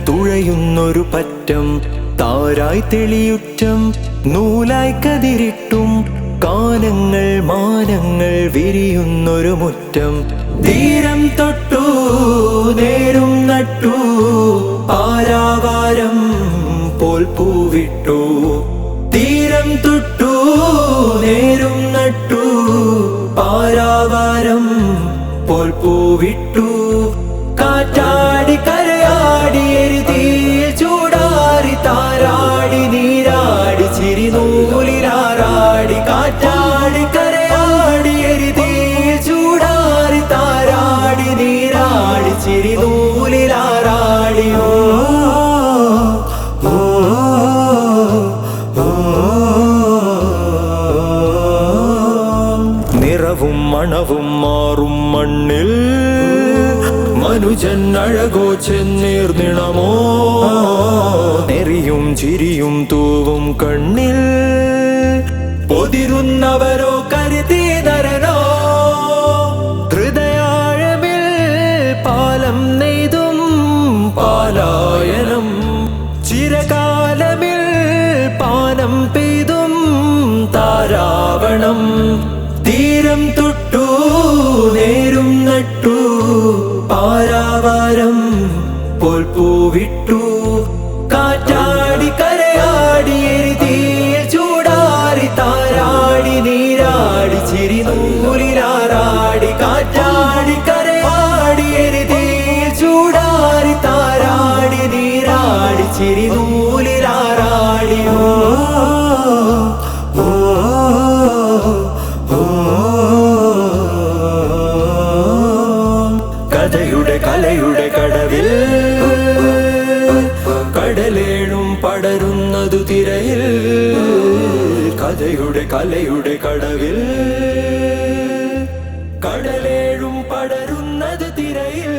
തുഴയുന്നൊരു പറ്റം താരായി തെളിയുറ്റം നൂലായി കതിരിട്ടും കാനങ്ങൾ മാനങ്ങൾ വിരിയുന്നൊരു മുറ്റം തീരം തൊട്ടു നേരും നട്ടു പാരാവാരം പോൽ പൂവിട്ടു തീരം തൊട്ടു നേരും നട്ടു പാരാവാരം പോൽ പൂവിട്ടു കാറ്റാടി കരയാടി എരുതിയിൽ ചൂടാറി താരാടി നീരാടി ചിരിനൂലിലാറാടി കാറ്റാടി കരയാടി എരുതിയിൽ ചൂടാറി താരാടി നീരാടി ചിരിനൂലിലാറാടി നിറവും മണവും മാറും മണ്ണിൽ മനുജൻ അഴകോ ചെന്നീർന്നിണമോ നെറിയും ചിരിയും തൂവും കണ്ണിൽ പൊതിരുന്നവരോ കരുതി നരനോ ഹൃദയാഴമിൽ പാലം നെയ്തും പാലായനം ചിരകാലമിൽ പാനം പെയ്തും താരാവണം തീരം തൊട്ടു നേരും നട്ടു പാരാവാരം പോൽ പൂവിട്ടു കാറ്റാടി കരയാടി എരുതിയിൽ ചൂടാറി താരാടി നീരാടി ചിരിനൂലിലാറാടി കാറ്റാടി കരയാടി എരുതിയിൽ ചൂടാറി താരാടി നീരാടി ചിരിനൂലിലാറാടി കലയുടെ കടവിൽ കടലേഴും പടരുന്നതു തിരയിൽ കലയുടെ കടവിൽ കടലേഴും പടരുന്നതു തിരയിൽ